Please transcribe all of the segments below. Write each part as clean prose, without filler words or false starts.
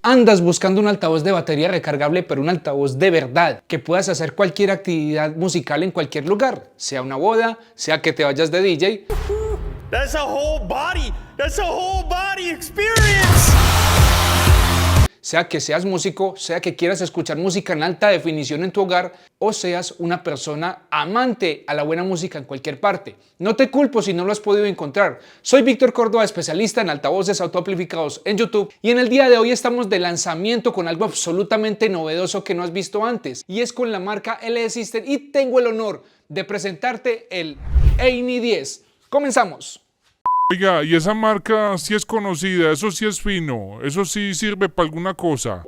Andas buscando un altavoz de batería recargable, pero un altavoz de verdad, que puedas hacer cualquier actividad musical en cualquier lugar, sea una boda, sea que te vayas de DJ. That's a whole body experience. Sea que seas músico, sea que quieras escuchar música en alta definición en tu hogar o seas una persona amante a la buena música en cualquier parte. No te culpo si no lo has podido encontrar. Soy Víctor Córdoba, especialista en altavoces autoamplificados en YouTube, y en el día de hoy estamos de lanzamiento con algo absolutamente novedoso que no has visto antes, y es con la marca LD System, y tengo el honor de presentarte el EINI 10. Comenzamos. Oiga, y esa marca sí es conocida, eso sí es fino, eso sí sirve para alguna cosa.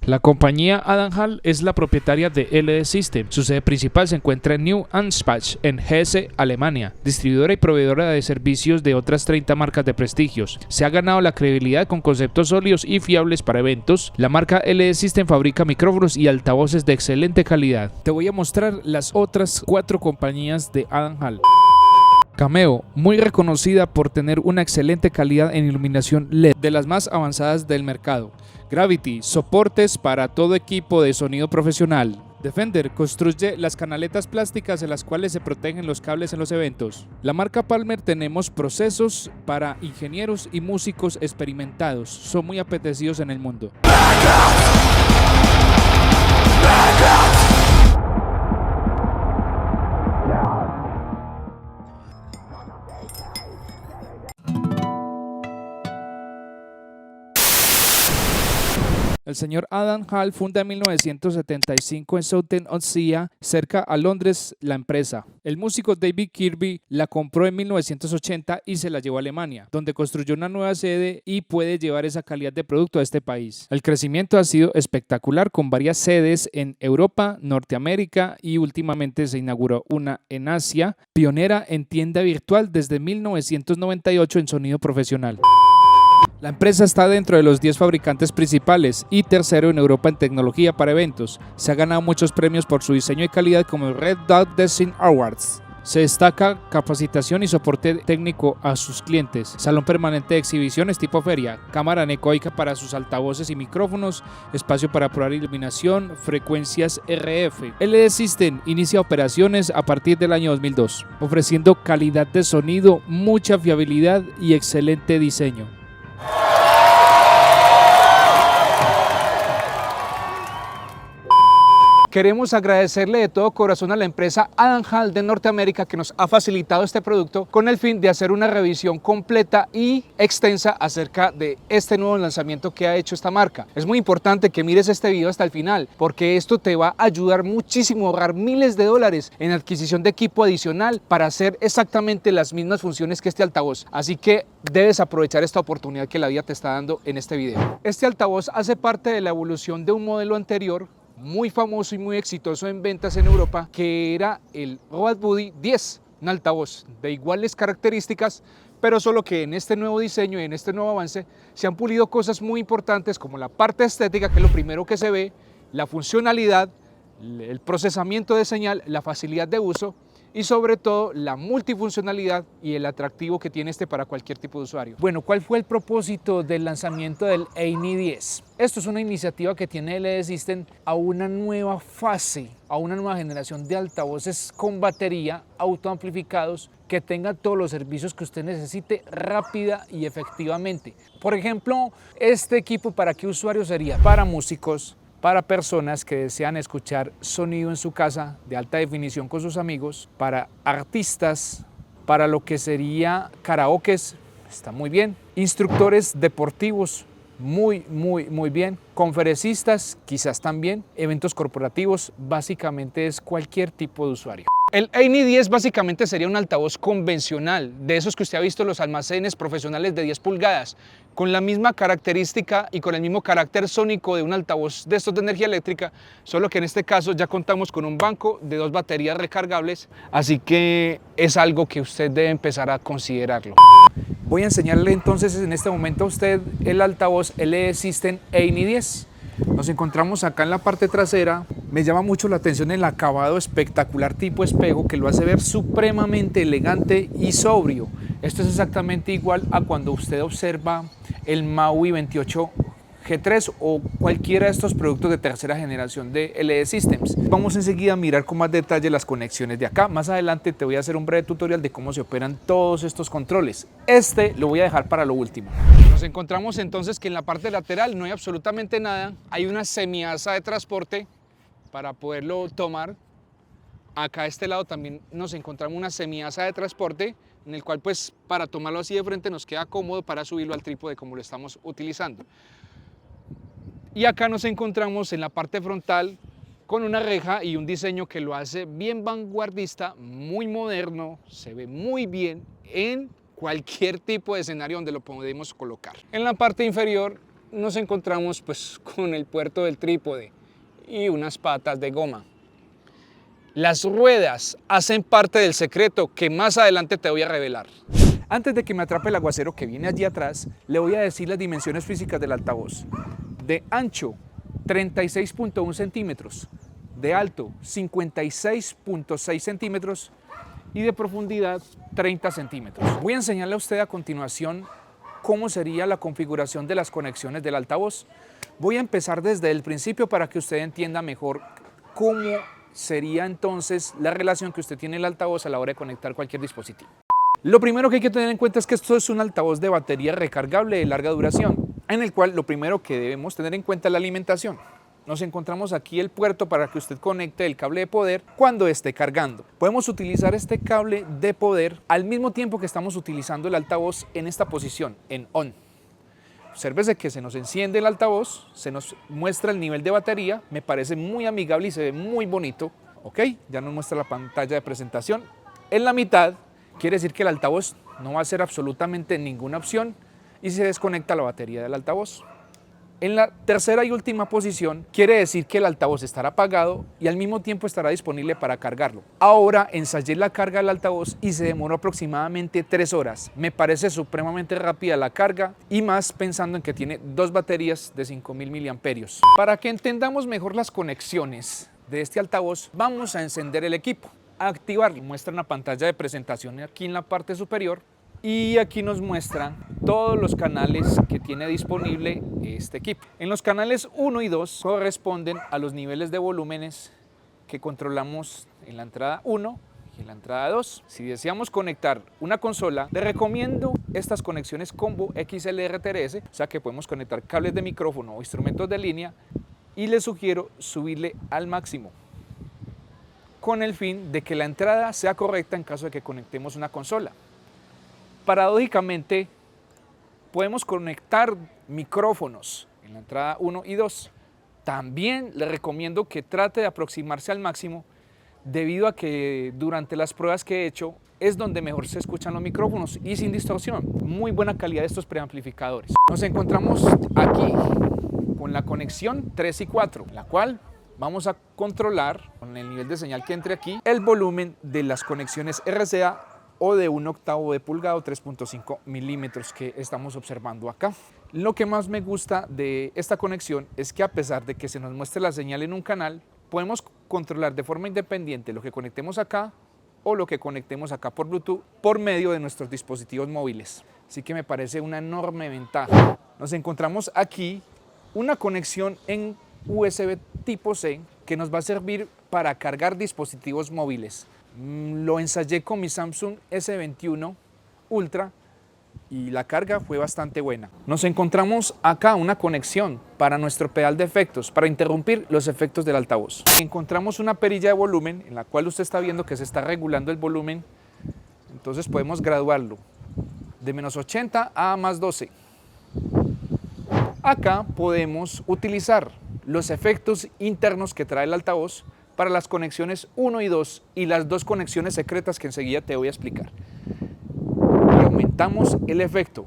La compañía Adam Hall es la propietaria de LD System. Su sede principal se encuentra en New Ansbach, en Hesse, Alemania, distribuidora y proveedora de servicios de otras 30 marcas de prestigios. Se ha ganado la credibilidad con conceptos sólidos y fiables para eventos. La marca LD System fabrica micrófonos y altavoces de excelente calidad. Te voy a mostrar las otras 4 compañías de Adam Hall. Cameo, muy reconocida por tener una excelente calidad en iluminación LED, de las más avanzadas del mercado. Gravity, soportes para todo equipo de sonido profesional. Defender construye las canaletas plásticas en las cuales se protegen los cables en los eventos. La marca Palmer tenemos procesos para ingenieros y músicos experimentados, son muy apetecidos en el mundo. El señor Adam Hall funda en 1975 en Southend-on-Sea, cerca a Londres, la empresa. El músico David Kirby la compró en 1980 y se la llevó a Alemania, donde construyó una nueva sede y puede llevar esa calidad de producto a este país. El crecimiento ha sido espectacular, con varias sedes en Europa, Norteamérica, y últimamente se inauguró una en Asia, pionera en tienda virtual desde 1998 en sonido profesional. La empresa está dentro de los 10 fabricantes principales y tercero en Europa en tecnología para eventos. Se ha ganado muchos premios por su diseño y calidad, como el Red Dot Design Awards. Se destaca capacitación y soporte técnico a sus clientes, salón permanente de exhibiciones tipo feria, cámara anecoica para sus altavoces y micrófonos, espacio para probar iluminación, frecuencias RF. LD System inicia operaciones a partir del año 2002, ofreciendo calidad de sonido, mucha fiabilidad y excelente diseño. Queremos agradecerle de todo corazón a la empresa Adam Hall de Norteamérica, que nos ha facilitado este producto con el fin de hacer una revisión completa y extensa acerca de este nuevo lanzamiento que ha hecho esta marca. Es muy importante que mires este video hasta el final, porque esto te va a ayudar muchísimo a ahorrar miles de dólares en adquisición de equipo adicional para hacer exactamente las mismas funciones que este altavoz. Así que debes aprovechar esta oportunidad que la vida te está dando en este video. Este altavoz hace parte de la evolución de un modelo anterior muy famoso y muy exitoso en ventas en Europa, que era el Rode Buddy 10, un altavoz de iguales características, pero solo que en este nuevo diseño y en este nuevo avance se han pulido cosas muy importantes, como la parte estética, que es lo primero que se ve, la funcionalidad, el procesamiento de señal, la facilidad de uso y sobre todo la multifuncionalidad y el atractivo que tiene este para cualquier tipo de usuario. Bueno, ¿cuál fue el propósito del lanzamiento del EINI 10? Esto es una iniciativa que tiene LD System a una nueva fase, a una nueva generación de altavoces con batería autoamplificados que tengan todos los servicios que usted necesite rápida y efectivamente. Por ejemplo, este equipo, ¿para qué usuario sería? Para músicos, para personas que desean escuchar sonido en su casa de alta definición con sus amigos, para artistas, para lo que sería karaokes, está muy bien, instructores deportivos, muy bien, conferencistas, quizás también, eventos corporativos, básicamente es cualquier tipo de usuario. El EINI 10 básicamente sería un altavoz convencional, de esos que usted ha visto en los almacenes profesionales de 10 pulgadas, con la misma característica y con el mismo carácter sónico de un altavoz de estos de energía eléctrica, solo que en este caso ya contamos con un banco de 2 baterías recargables, así que es algo que usted debe empezar a considerarlo. Voy a enseñarle entonces en este momento a usted el altavoz LD System EINI 10. Nos encontramos acá en la parte trasera. Me llama mucho la atención el acabado espectacular tipo espejo, que lo hace ver supremamente elegante y sobrio. Esto es exactamente igual a cuando usted observa el Maui 28 G3 o cualquiera de estos productos de tercera generación de LE Systems. Vamos enseguida a mirar con más detalle las conexiones de acá. Más adelante te voy a hacer un breve tutorial de cómo se operan todos estos controles. Este lo voy a dejar para lo último. Nos encontramos entonces que en la parte lateral no hay absolutamente nada. Hay una semiasa de transporte para poderlo tomar. Acá a este lado también nos encontramos una semiasa de transporte en el cual pues para tomarlo así de frente nos queda cómodo para subirlo al trípode como lo estamos utilizando. Y acá nos encontramos en la parte frontal con una reja y un diseño que lo hace bien vanguardista, muy moderno, se ve muy bien en cualquier tipo de escenario donde lo podemos colocar. En la parte inferior nos encontramos pues con el puerto del trípode y unas patas de goma. Las ruedas hacen parte del secreto que más adelante te voy a revelar. Antes de que me atrape el aguacero que viene allí atrás, le voy a decir las dimensiones físicas del altavoz. De ancho, 36.1 centímetros. De alto, 56.6 centímetros. Y de profundidad, 30 centímetros. Voy a enseñarle a usted a continuación cómo sería la configuración de las conexiones del altavoz. Voy a empezar desde el principio para que usted entienda mejor cómo sería entonces la relación que usted tiene en el altavoz a la hora de conectar cualquier dispositivo. Lo primero que hay que tener en cuenta es que esto es un altavoz de batería recargable de larga duración, en el cual lo primero que debemos tener en cuenta es la alimentación. Nos encontramos aquí el puerto para que usted conecte el cable de poder cuando esté cargando. Podemos utilizar este cable de poder al mismo tiempo que estamos utilizando el altavoz en esta posición, en on. Obsérvese que se nos enciende el altavoz, se nos muestra el nivel de batería, me parece muy amigable y se ve muy bonito. Ok, ya nos muestra la pantalla de presentación. En la mitad quiere decir que el altavoz no va a hacer absolutamente ninguna opción y se desconecta la batería del altavoz. En la tercera y última posición quiere decir que el altavoz estará apagado y al mismo tiempo estará disponible para cargarlo. Ahora ensayé la carga del altavoz y se demoró aproximadamente 3 horas. Me parece supremamente rápida la carga y más pensando en que tiene 2 baterías de 5000 miliamperios. Para que entendamos mejor las conexiones de este altavoz, vamos a encender el equipo. A activarlo, muestra una pantalla de presentación aquí en la parte superior. Y aquí nos muestran todos los canales que tiene disponible este equipo. En los canales 1 y 2 corresponden a los niveles de volúmenes que controlamos en la entrada 1 y en la entrada 2. Si deseamos conectar una consola, le recomiendo estas conexiones combo XLR-TRS, o sea que podemos conectar cables de micrófono o instrumentos de línea, y le sugiero subirle al máximo con el fin de que la entrada sea correcta en caso de que conectemos una consola. Paradójicamente, podemos conectar micrófonos en la entrada 1 y 2. También le recomiendo que trate de aproximarse al máximo debido a que durante las pruebas que he hecho es donde mejor se escuchan los micrófonos y sin distorsión. Muy buena calidad de estos preamplificadores. Nos encontramos aquí con la conexión 3 y 4, la cual vamos a controlar con el nivel de señal que entre aquí el volumen de las conexiones RCA o de 1/8 de pulgada o 3.5 milímetros que estamos observando acá. Lo que más me gusta de esta conexión es que a pesar de que se nos muestre la señal en un canal, podemos controlar de forma independiente lo que conectemos acá o lo que conectemos acá por Bluetooth por medio de nuestros dispositivos móviles. Así que me parece una enorme ventaja. Nos encontramos aquí una conexión en USB tipo C que nos va a servir para cargar dispositivos móviles. Lo ensayé con mi Samsung S21 Ultra y la carga fue bastante buena. Nos encontramos acá una conexión para nuestro pedal de efectos, para interrumpir los efectos del altavoz. Encontramos una perilla de volumen en la cual usted está viendo que se está regulando el volumen, entonces podemos graduarlo de -80 a +12. Acá podemos utilizar los efectos internos que trae el altavoz para las conexiones 1 y 2 y las 2 conexiones secretas que enseguida te voy a explicar. Y aumentamos el efecto.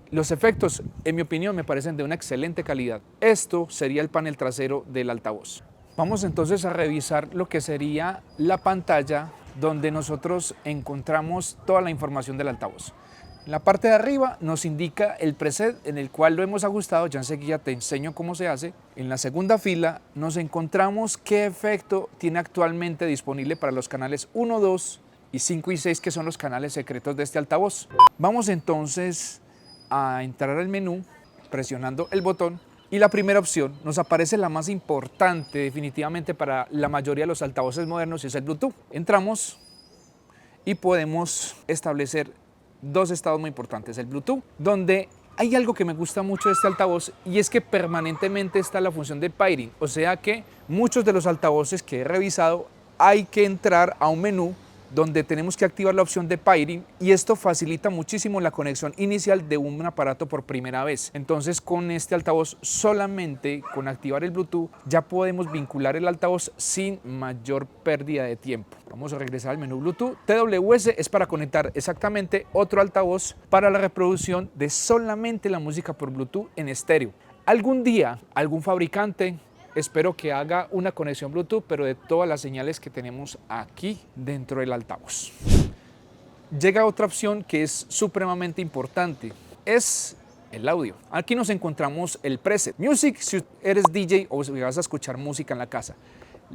Los efectos, en mi opinión, me parecen de una excelente calidad. Esto sería el panel trasero del altavoz. Vamos entonces a revisar lo que sería la pantalla donde nosotros encontramos toda la información del altavoz. En la parte de arriba nos indica el preset en el cual lo hemos ajustado, ya enseguida te enseño cómo se hace. En la segunda fila nos encontramos qué efecto tiene actualmente disponible para los canales 1, 2 y 5 y 6, que son los canales secretos de este altavoz. Vamos entonces a entrar al menú presionando el botón y la primera opción nos aparece la más importante definitivamente para la mayoría de los altavoces modernos y es el Bluetooth. Entramos y podemos establecer dos estados muy importantes, el Bluetooth, donde hay algo que me gusta mucho de este altavoz y es que permanentemente está la función de pairing, o sea que muchos de los altavoces que he revisado hay que entrar a un menú donde tenemos que activar la opción de pairing y esto facilita muchísimo la conexión inicial de un aparato por primera vez. Entonces con este altavoz solamente con activar el Bluetooth ya podemos vincular el altavoz sin mayor pérdida de tiempo. Vamos a regresar al menú Bluetooth. TWS es para conectar exactamente otro altavoz para la reproducción de solamente la música por Bluetooth en estéreo. Algún día algún fabricante espero que haga una conexión Bluetooth, pero de todas las señales que tenemos aquí dentro del altavoz. Llega otra opción que es supremamente importante, es el audio. Aquí nos encontramos el preset. Music, si eres DJ o si vas a escuchar música en la casa.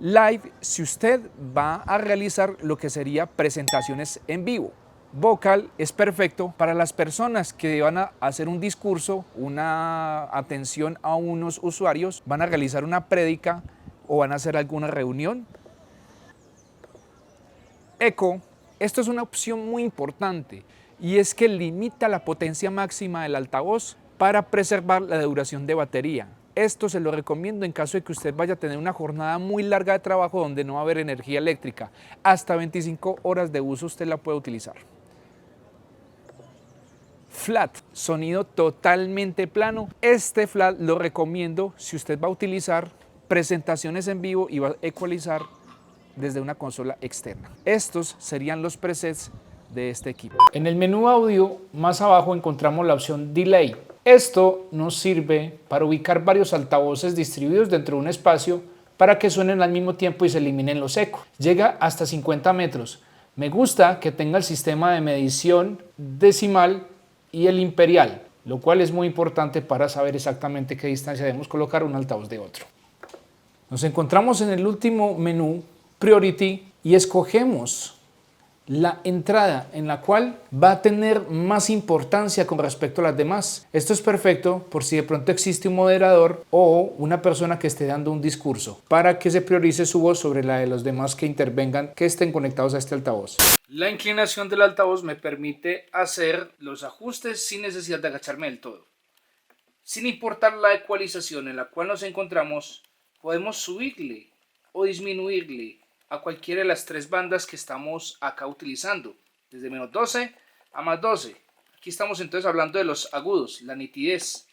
Live, si usted va a realizar lo que sería presentaciones en vivo. Vocal es perfecto para las personas que van a hacer un discurso, una atención a unos usuarios, van a realizar una prédica o van a hacer alguna reunión. Eco, esto es una opción muy importante y es que limita la potencia máxima del altavoz para preservar la duración de batería. Esto se lo recomiendo en caso de que usted vaya a tener una jornada muy larga de trabajo donde no va a haber energía eléctrica. Hasta 25 horas de uso usted la puede utilizar. Flat, sonido totalmente plano. Este flat lo recomiendo si usted va a utilizar presentaciones en vivo y va a ecualizar desde una consola externa. Estos serían los presets de este equipo. En el menú audio, más abajo encontramos la opción Delay. Esto nos sirve para ubicar varios altavoces distribuidos dentro de un espacio para que suenen al mismo tiempo y se eliminen los ecos. Llega hasta 50 metros. Me gusta que tenga el sistema de medición decimal y el imperial, lo cual es muy importante para saber exactamente qué distancia debemos colocar un altavoz de otro. Nos encontramos en el último menú, Priority, y escogemos la entrada en la cual va a tener más importancia con respecto a las demás. Esto es perfecto por si de pronto existe un moderador o una persona que esté dando un discurso para que se priorice su voz sobre la de los demás que intervengan, que estén conectados a este altavoz. La inclinación del altavoz me permite hacer los ajustes sin necesidad de agacharme del todo. Sin importar la ecualización en la cual nos encontramos, podemos subirle o disminuirle a cualquiera de las tres bandas que estamos acá utilizando, desde menos 12 a más 12. Aquí estamos entonces hablando de los agudos, la nitidez.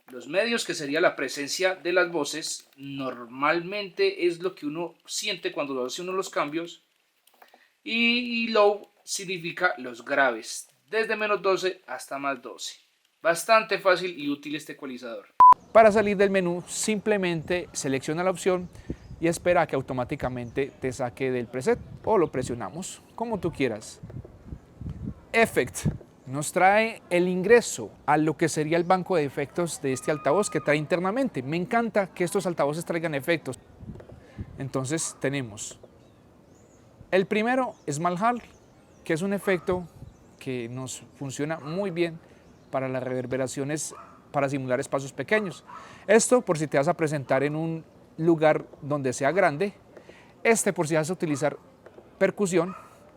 Los medios, que sería la presencia de las voces, normalmente es lo que uno siente cuando hace uno los cambios. Y low significa los graves, desde menos 12 hasta más 12. Bastante fácil y útil este ecualizador. Para salir del menú, simplemente selecciona la opción y espera que automáticamente te saque del preset o lo presionamos, como tú quieras. Effect nos trae el ingreso a lo que sería el banco de efectos de este altavoz que trae internamente. Me encanta que estos altavoces traigan efectos. Entonces tenemos el primero, Small Hall, que es un efecto que nos funciona muy bien para las reverberaciones, para simular espacios pequeños. Esto por si te vas a presentar en un lugar donde sea grande, este por si vas a utilizar percusión,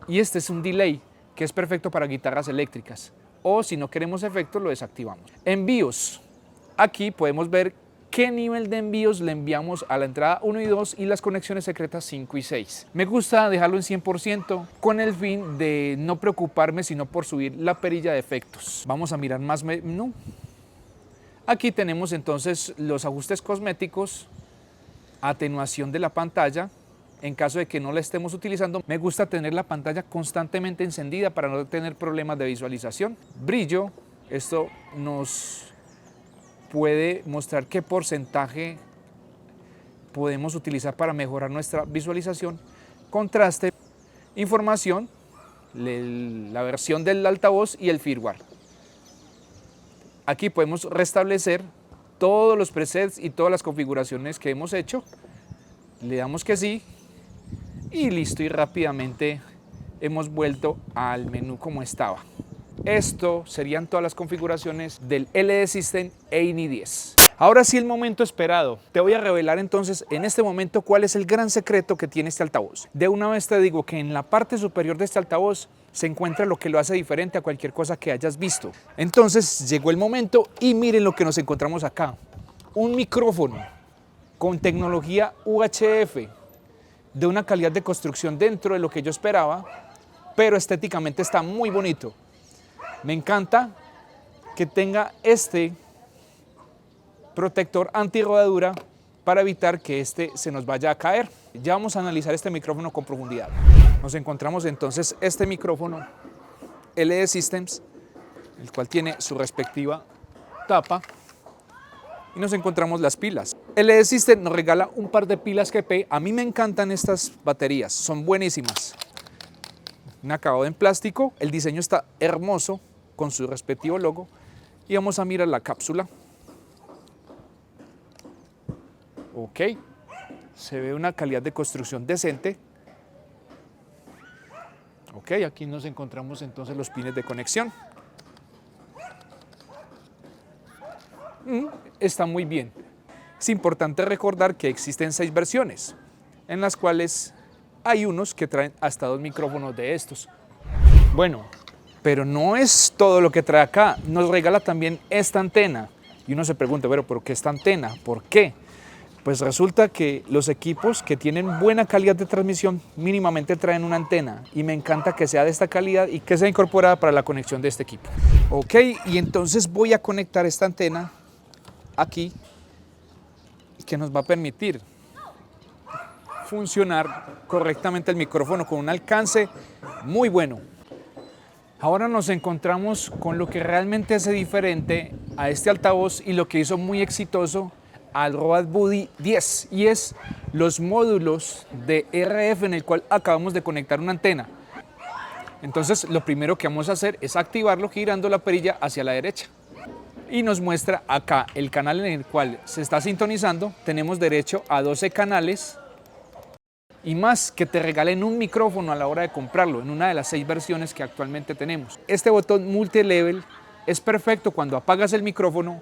y este es un delay que es perfecto para guitarras eléctricas, o si no queremos efectos lo desactivamos. Envíos, aquí podemos ver qué nivel de envíos le enviamos a la entrada 1 y 2 y las conexiones secretas 5 y 6. Me gusta dejarlo en 100% con el fin de no preocuparme sino por subir la perilla de efectos. Vamos a mirar más menú. Aquí tenemos entonces los ajustes cosméticos, atenuación de la pantalla. En caso de que no la estemos utilizando, me gusta tener la pantalla constantemente encendida para no tener problemas de visualización. Brillo, esto nos puede mostrar qué porcentaje podemos utilizar para mejorar nuestra visualización. Contraste, información, la versión del altavoz y el firmware. Aquí podemos restablecer todos los presets y todas las configuraciones que hemos hecho. Le damos que sí y listo, y rápidamente hemos vuelto al menú como estaba. Esto serían todas las configuraciones del LE System AINI10. Ahora sí, el momento esperado. Te voy a revelar entonces en este momento cuál es el gran secreto que tiene este altavoz. De una vez te digo que en la parte superior de este altavoz se encuentra lo que lo hace diferente a cualquier cosa que hayas visto. Entonces llegó el momento y miren lo que nos encontramos acá. Un micrófono con tecnología UHF de una calidad de construcción dentro de lo que yo esperaba, pero estéticamente está muy bonito. Me encanta que tenga este protector antirrodadura para evitar que este se nos vaya a caer. Ya vamos a analizar este micrófono con profundidad. Nos encontramos entonces este micrófono LE Systems, el cual tiene su respectiva tapa, y nos encontramos las pilas. LE System nos regala un par de pilas GP. A mí me encantan estas baterías, son buenísimas. Un acabado en plástico, el diseño está hermoso con su respectivo logo, y vamos a mirar la cápsula. Ok, se ve una calidad de construcción decente. Ok, aquí nos encontramos entonces los pines de conexión. Está muy bien. Es importante recordar que existen 6 versiones, en las cuales hay unos que traen hasta 2 micrófonos de estos. Bueno, pero no es todo lo que trae acá. Nos regala también esta antena. Y uno se pregunta, pero ¿por qué esta antena? ¿Por qué? Pues resulta que los equipos que tienen buena calidad de transmisión mínimamente traen una antena, y me encanta que sea de esta calidad y que sea incorporada para la conexión de este equipo. Ok, y entonces voy a conectar esta antena aquí, que nos va a permitir funcionar correctamente el micrófono con un alcance muy bueno. Ahora nos encontramos con lo que realmente hace diferente a este altavoz y lo que hizo muy exitoso al Rode Buddy 10, y es los módulos de RF en el cual acabamos de conectar una antena. Entonces lo primero que vamos a hacer es activarlo girando la perilla hacia la derecha, y nos muestra acá el canal en el cual se está sintonizando. Tenemos derecho a 12 canales y más, que te regalen un micrófono a la hora de comprarlo en una de las 6 versiones que actualmente tenemos. Este botón multilevel es perfecto cuando apagas el micrófono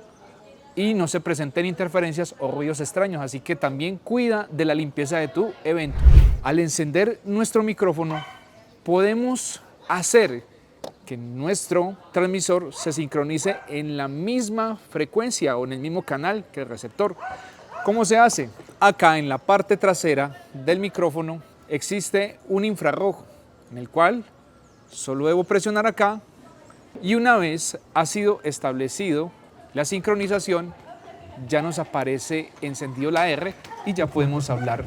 y no se presenten interferencias o ruidos extraños, así que también cuida de la limpieza de tu evento. Al encender nuestro micrófono podemos hacer que nuestro transmisor se sincronice en la misma frecuencia o en el mismo canal que el receptor. ¿Cómo se hace? Acá en la parte trasera del micrófono existe un infrarrojo en el cual solo debo presionar acá, y una vez ha sido establecido la sincronización, ya nos aparece encendido la R y ya podemos hablar,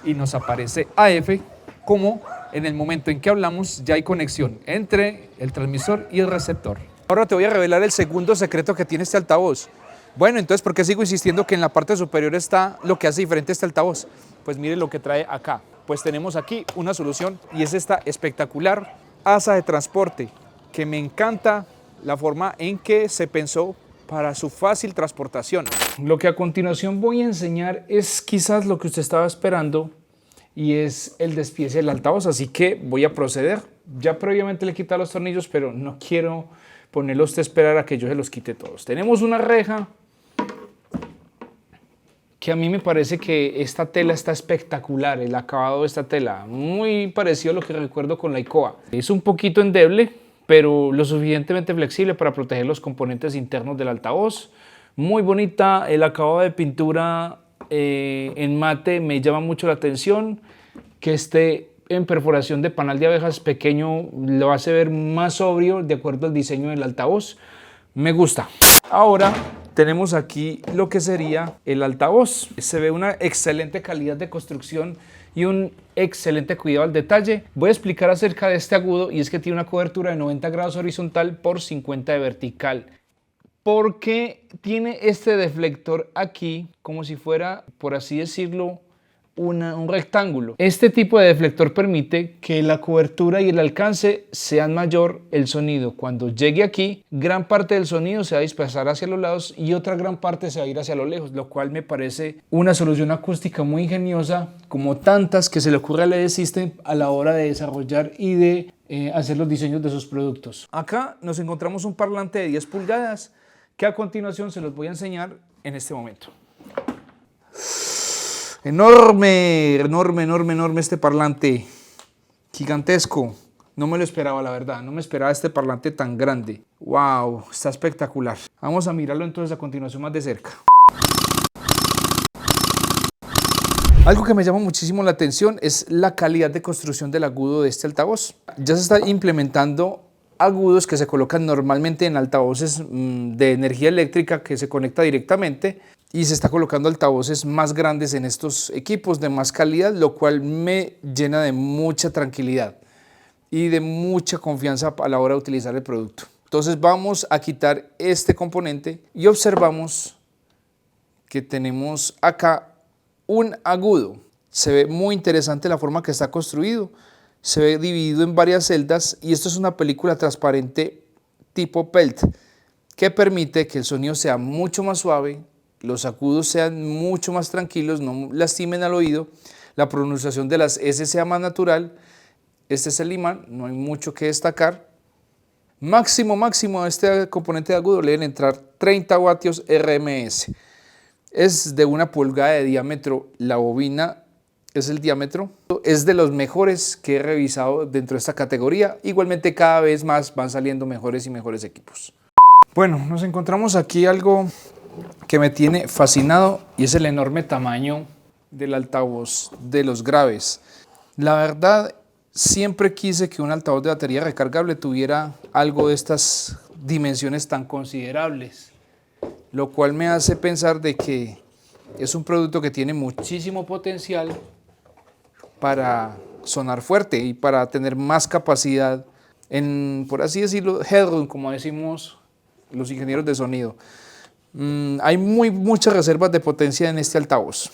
y nos aparece AF, como en el momento en que hablamos ya hay conexión entre el transmisor y el receptor. Ahora te voy a revelar el segundo secreto que tiene este altavoz. Bueno, entonces, ¿por qué sigo insistiendo que en la parte superior está lo que hace diferente este altavoz? Pues mire lo que trae acá. Pues tenemos aquí una solución, y es esta espectacular asa de transporte, que me encanta la forma en que se pensó para su fácil transportación. Lo que a continuación voy a enseñar es quizás lo que usted estaba esperando, y es el despiece del altavoz, así que voy a proceder. Ya previamente le he quitado los tornillos, pero no quiero ponerlo a usted a esperar a que yo se los quite todos. Tenemos una reja que a mí me parece que esta tela está espectacular, el acabado de esta tela, muy parecido a lo que recuerdo con la ICOA. Es un poquito endeble, pero lo suficientemente flexible para proteger los componentes internos del altavoz. Muy bonita, el acabado de pintura en mate me llama mucho la atención. Que esté en perforación de panal de abejas pequeño lo hace ver más sobrio de acuerdo al diseño del altavoz. Me gusta. Ahora tenemos aquí lo que sería el altavoz. Se ve una excelente calidad de construcción y un excelente cuidado al detalle. Voy a explicar acerca de este agudo, y es que tiene una cobertura de 90 grados horizontal por 50 de vertical. Porque tiene este deflector aquí, como si fuera, por así decirlo, un rectángulo. Este tipo de deflector permite que la cobertura y el alcance sean mayor. El sonido, cuando llegue aquí, gran parte del sonido se va a dispersar hacia los lados y otra gran parte se va a ir hacia lo lejos, lo cual me parece una solución acústica muy ingeniosa, como tantas que se le ocurre a LED System a la hora de desarrollar y de hacer los diseños de sus productos. Acá nos encontramos un parlante de 10 pulgadas que a continuación se los voy a enseñar en este momento. Enorme, enorme, enorme, enorme este parlante, gigantesco. No me lo esperaba, la verdad, no me esperaba este parlante tan grande. Wow, está espectacular. Vamos a mirarlo entonces a continuación más de cerca. Algo que me llama muchísimo la atención es la calidad de construcción del agudo de este altavoz. Ya se está implementando agudos que se colocan normalmente en altavoces de energía eléctrica que se conecta directamente, y se está colocando altavoces más grandes en estos equipos de más calidad, lo cual me llena de mucha tranquilidad y de mucha confianza a la hora de utilizar el producto. Entonces vamos a quitar este componente y observamos que tenemos acá un agudo. Se ve muy interesante la forma que está construido. Se ve dividido en varias celdas y esto es una película transparente tipo PELT que permite que el sonido sea mucho más suave, los agudos sean mucho más tranquilos, no lastimen al oído, la pronunciación de las S sea más natural. Este es el imán, no hay mucho que destacar. Máximo a este componente de agudo le deben entrar 30 vatios RMS. Es de 1 pulgada de diámetro la bobina, es el diámetro. Es de los mejores que he revisado dentro de esta categoría. Igualmente cada vez más van saliendo mejores y mejores equipos. Bueno, nos encontramos aquí algo que me tiene fascinado y es el enorme tamaño del altavoz de los graves. La verdad, siempre quise que un altavoz de batería recargable tuviera algo de estas dimensiones tan considerables, lo cual me hace pensar de que es un producto que tiene muchísimo potencial para sonar fuerte y para tener más capacidad en, por así decirlo, headroom, como decimos los ingenieros de sonido. Hay muchas reservas de potencia en este altavoz.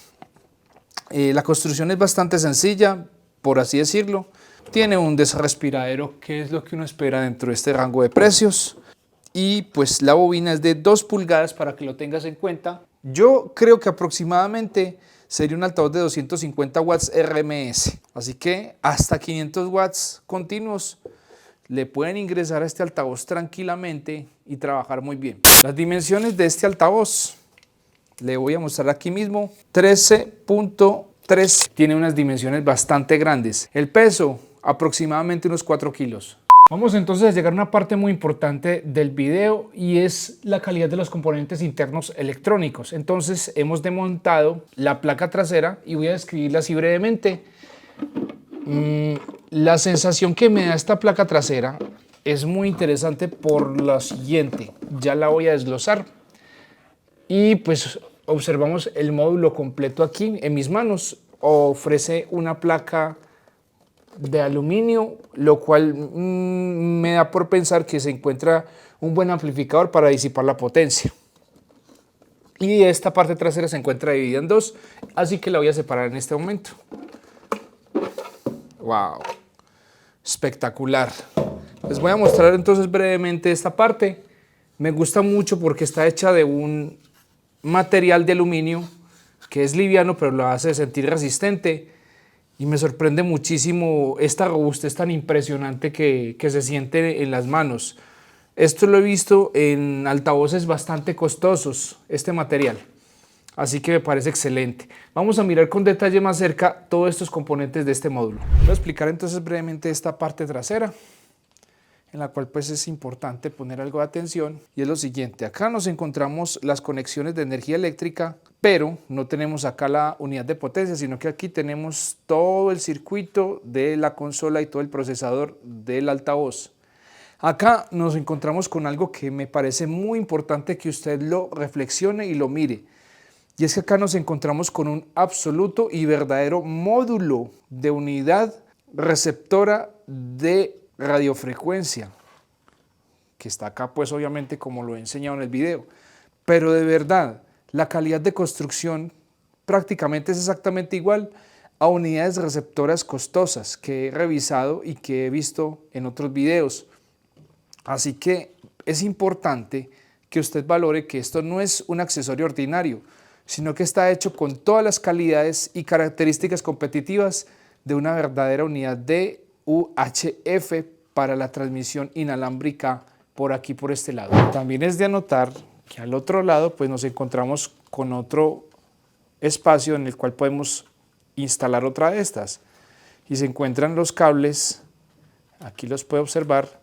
La construcción es bastante sencilla, por así decirlo. Tiene un desrespiradero, que es lo que uno espera dentro de este rango de precios. Y pues la bobina es de 2 pulgadas para que lo tengas en cuenta. Yo creo que aproximadamente sería un altavoz de 250 watts RMS. Así que hasta 500 watts continuos le pueden ingresar a este altavoz tranquilamente y trabajar muy bien. Las dimensiones de este altavoz, le voy a mostrar aquí mismo, 13.3, tiene unas dimensiones bastante grandes. El peso, aproximadamente unos 4 kilos. Vamos entonces a llegar a una parte muy importante del video y es la calidad de los componentes internos electrónicos. Entonces hemos desmontado la placa trasera y voy a describirla así brevemente. La sensación que me da esta placa trasera es muy interesante por lo siguiente, ya la voy a desglosar y pues observamos el módulo completo aquí en mis manos. Ofrece una placa de aluminio, lo cual me da por pensar que se encuentra un buen amplificador para disipar la potencia. Y esta parte trasera se encuentra dividida en dos, así que la voy a separar en este momento. ¡Wow! Espectacular. Les voy a mostrar entonces brevemente esta parte. Me gusta mucho porque está hecha de un material de aluminio que es liviano, pero lo hace sentir resistente. Y me sorprende muchísimo esta robustez tan impresionante que se siente en las manos. Esto lo he visto en altavoces bastante costosos, este material. Así que me parece excelente. Vamos a mirar con detalle más cerca todos estos componentes de este módulo. Voy a explicar entonces brevemente esta parte trasera, en la cual pues es importante poner algo de atención, y es lo siguiente. Acá nos encontramos las conexiones de energía eléctrica, pero no tenemos acá la unidad de potencia, sino que aquí tenemos todo el circuito de la consola y todo el procesador del altavoz. Acá nos encontramos con algo que me parece muy importante que usted lo reflexione y lo mire. Y es que acá nos encontramos con un absoluto y verdadero módulo de unidad receptora de radiofrecuencia, que está acá pues obviamente como lo he enseñado en el video. Pero de verdad, la calidad de construcción prácticamente es exactamente igual a unidades receptoras costosas que he revisado y que he visto en otros videos. Así que es importante que usted valore que esto no es un accesorio ordinario, sino que está hecho con todas las calidades y características competitivas de una verdadera unidad de UHF para la transmisión inalámbrica por aquí, por este lado. También es de anotar que al otro lado pues nos encontramos con otro espacio en el cual podemos instalar otra de estas y se encuentran los cables, aquí los puede observar,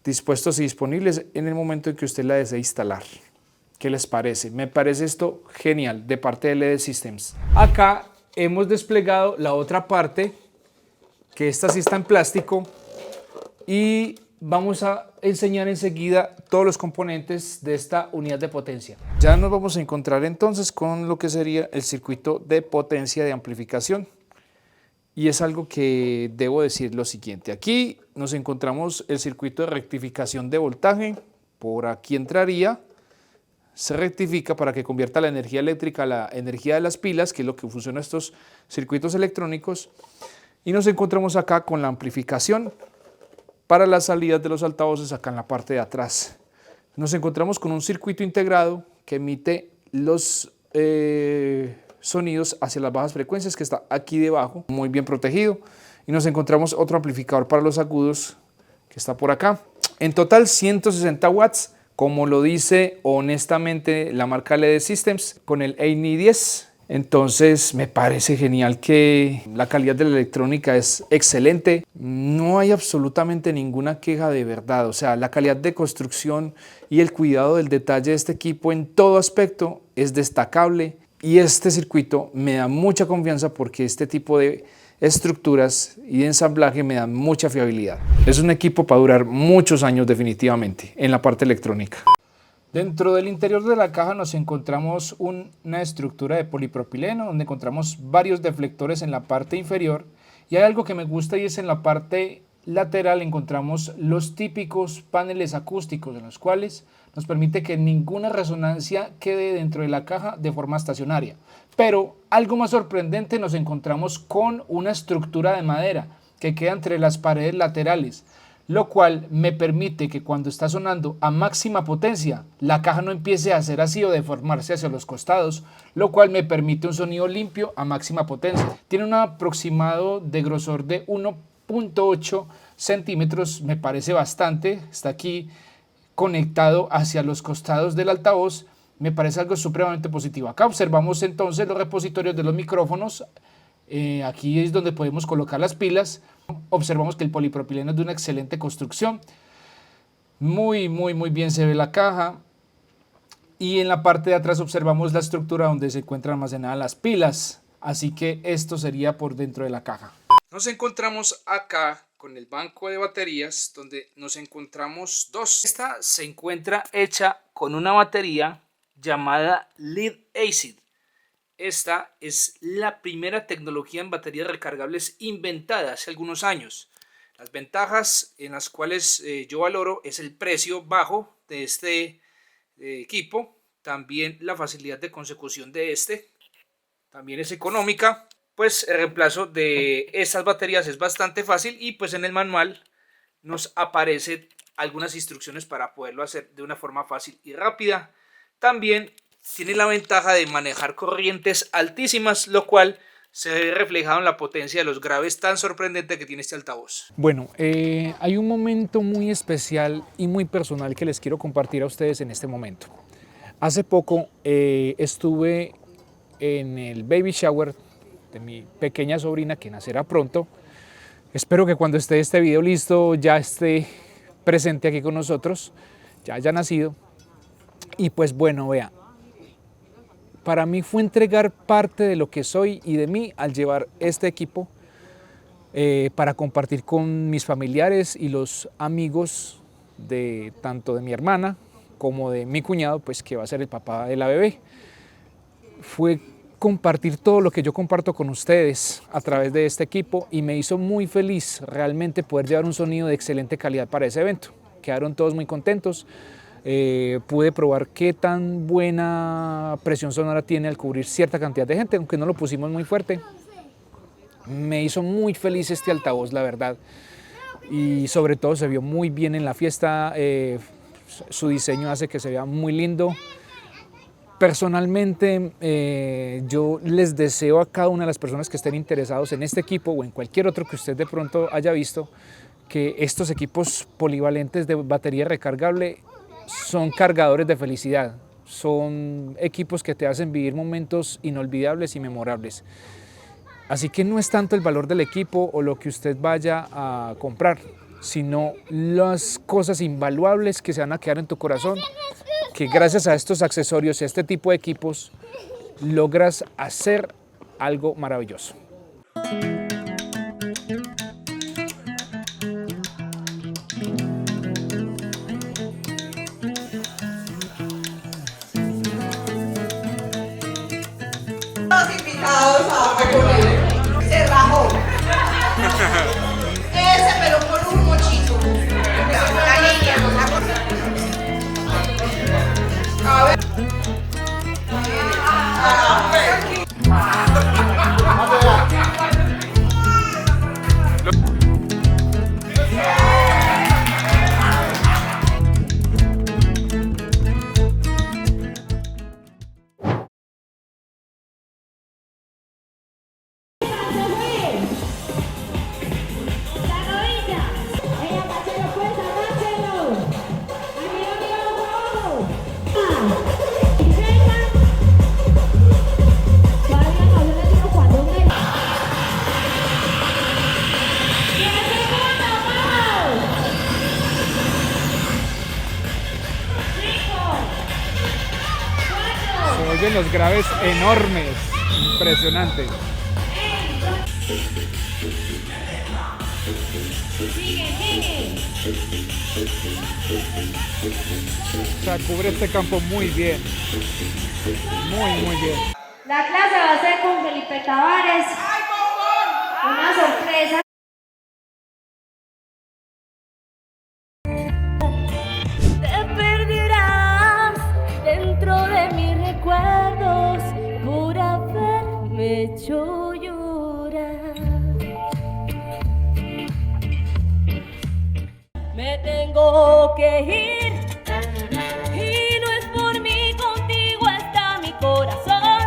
dispuestos y disponibles en el momento en que usted la desee instalar. ¿Qué les parece? Me parece esto genial de parte de LED Systems. Acá hemos desplegado la otra parte, que esta sí está en plástico, y vamos a enseñar enseguida todos los componentes de esta unidad de potencia. Ya nos vamos a encontrar entonces con lo que sería el circuito de potencia de amplificación. Y es algo que debo decir lo siguiente. Aquí nos encontramos el circuito de rectificación de voltaje. Por aquí entraría, se rectifica para que convierta la energía eléctrica a la energía de las pilas, que es lo que funciona estos circuitos electrónicos. Y nos encontramos acá con la amplificación para las salidas de los altavoces acá en la parte de atrás. Nos encontramos con un circuito integrado que emite los sonidos hacia las bajas frecuencias, que está aquí debajo, muy bien protegido. Y nos encontramos otro amplificador para los agudos que está por acá. En total 160 watts, como lo dice honestamente la marca LED Systems con el EINI 10. Entonces me parece genial que la calidad de la electrónica es excelente. No hay absolutamente ninguna queja de verdad. O sea, la calidad de construcción y el cuidado del detalle de este equipo en todo aspecto es destacable. Y este circuito me da mucha confianza porque este tipo de estructuras y de ensamblaje me dan mucha fiabilidad. Es un equipo para durar muchos años definitivamente en la parte electrónica. Dentro del interior de la caja nos encontramos una estructura de polipropileno donde encontramos varios deflectores en la parte inferior y hay algo que me gusta y es en la parte lateral encontramos los típicos paneles acústicos en los cuales nos permite que ninguna resonancia quede dentro de la caja de forma estacionaria. Pero algo más sorprendente, nos encontramos con una estructura de madera que queda entre las paredes laterales, lo cual me permite que cuando está sonando a máxima potencia, la caja no empiece a hacer así o deformarse hacia los costados, lo cual me permite un sonido limpio a máxima potencia. Tiene un aproximado de grosor de 1.8 centímetros, me parece bastante, está aquí conectado hacia los costados del altavoz, me parece algo supremamente positivo. Acá observamos entonces los repositorios de los micrófonos, aquí es donde podemos colocar las pilas. Observamos que el polipropileno es de una excelente construcción, muy bien se ve la caja y en la parte de atrás observamos la estructura donde se encuentran almacenadas las pilas, así que esto sería por dentro de la caja. Nos encontramos acá con el banco de baterías donde nos encontramos dos. Esta se encuentra hecha con una batería llamada Lead Acid. Esta es la primera tecnología en baterías recargables inventada hace algunos años. Las ventajas en las cuales yo valoro es el precio bajo de este equipo, también la facilidad de consecución de este, también es económica, pues el reemplazo de estas baterías es bastante fácil y pues en el manual nos aparecen algunas instrucciones para poderlo hacer de una forma fácil y rápida. También tiene la ventaja de manejar corrientes altísimas, lo cual se ve reflejado en la potencia de los graves tan sorprendente que tiene este altavoz. Bueno, hay un momento muy especial y muy personal que les quiero compartir a ustedes en este momento. Hace poco estuve en el baby shower de mi pequeña sobrina que nacerá pronto. Espero que cuando esté este video listo ya esté presente aquí con nosotros, ya haya nacido. Y pues bueno, vea, para mí fue entregar parte de lo que soy y de mí al llevar este equipo para compartir con mis familiares y los amigos de tanto de mi hermana como de mi cuñado, pues que va a ser el papá de la bebé. Fue compartir todo lo que yo comparto con ustedes a través de este equipo y me hizo muy feliz realmente poder llevar un sonido de excelente calidad para ese evento. Quedaron todos muy contentos. Pude probar qué tan buena presión sonora tiene al cubrir cierta cantidad de gente, aunque no lo pusimos muy fuerte. Me hizo muy feliz este altavoz, la verdad. Y sobre todo se vio muy bien en la fiesta. Su diseño hace que se vea muy lindo. Personalmente, yo les deseo a cada una de las personas que estén interesados en este equipo o en cualquier otro que usted de pronto haya visto, que estos equipos polivalentes de batería recargable son cargadores de felicidad. Son equipos que te hacen vivir momentos inolvidables y memorables. Así que no es tanto el valor del equipo o lo que usted vaya a comprar, sino las cosas invaluables que se van a quedar en tu corazón, que gracias a estos accesorios y a este tipo de equipos logras hacer algo maravilloso. Los invitados a comer. Se rajó. Ese, pero con un mochito. La línea. A ver. Se oyen los graves enormes, impresionante. O sea, cubre este campo muy bien, muy bien. La clase va a ser con Felipe Tavares. Una sorpresa. Te perderás dentro de mis recuerdos por haberme hecho llorar. Me tengo que ir y no es por mí, contigo está mi corazón.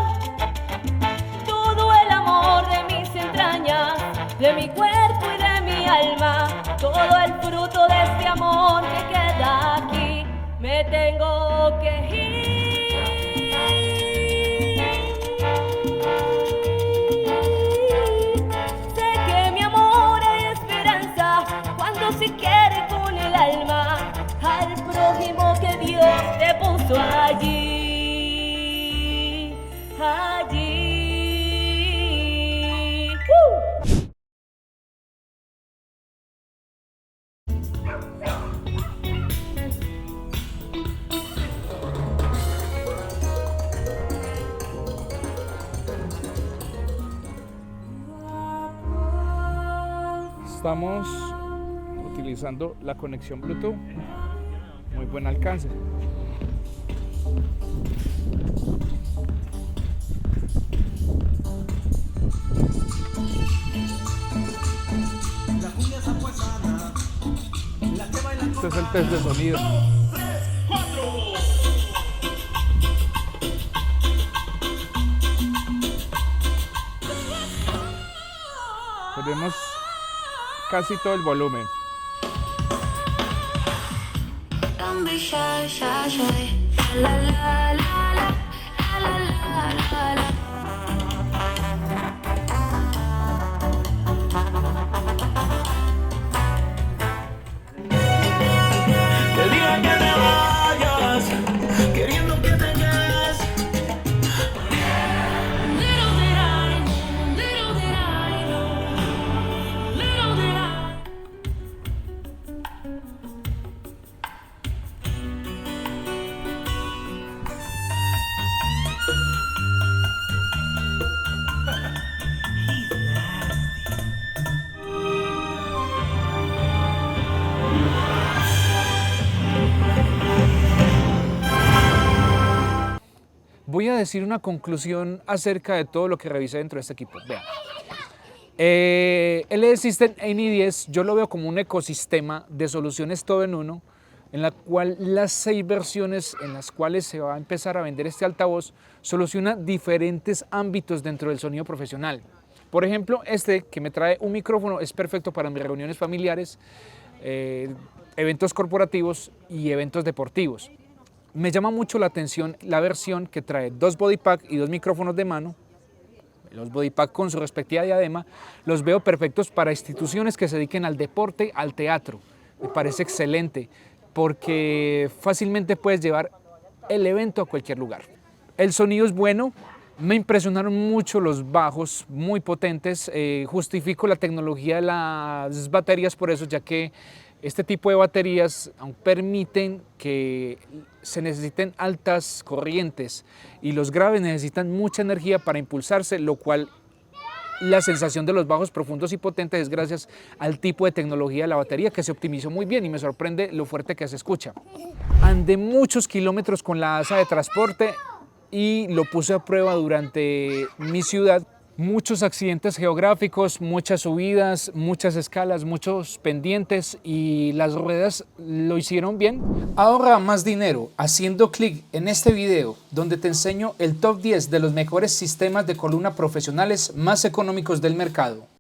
Todo el amor de mis entrañas, de mi cuerpo y de mi alma, todo el fruto de este amor que queda aquí. Me tengo que ir. Sé que mi amor es esperanza cuando se quiere con el alma al prójimo que Dios te puso allí, allí. Estamos utilizando la conexión Bluetooth, muy buen alcance. Este es el test de sonido. Tenemos casi todo el volumen. Don't be shy, shy, shy. La la la la, la la la la. Te digan que te vayas, queriendo que te quedes. Little did I know, little did I know, little did I. Voy a decir una conclusión acerca de todo lo que revisé dentro de este equipo. Vean, LD System NI10 yo lo veo como un ecosistema de soluciones todo en uno, en la cual las 6 versiones en las cuales se va a empezar a vender este altavoz soluciona diferentes ámbitos dentro del sonido profesional. Por ejemplo, este que me trae un micrófono es perfecto para mis reuniones familiares, eventos corporativos y eventos deportivos. Me llama mucho la atención la versión que trae 2 body pack y 2 micrófonos de mano. Los body pack con su respectiva diadema los veo perfectos para instituciones que se dediquen al deporte, al teatro. Me parece excelente porque fácilmente puedes llevar el evento a cualquier lugar. El sonido es bueno, me impresionaron mucho los bajos, muy potentes. Justifico la tecnología de las baterías por eso, ya que este tipo de baterías aún permiten que se necesiten altas corrientes y los graves necesitan mucha energía para impulsarse, lo cual la sensación de los bajos profundos y potentes es gracias al tipo de tecnología de la batería que se optimizó muy bien y me sorprende lo fuerte que se escucha. Andé muchos kilómetros con la asa de transporte y lo puse a prueba durante mi ciudad. Muchos accidentes geográficos, muchas subidas, muchas escalas, muchos pendientes y las ruedas lo hicieron bien. Ahorra más dinero haciendo clic en este video donde te enseño el top 10 de los mejores sistemas de columna profesionales más económicos del mercado.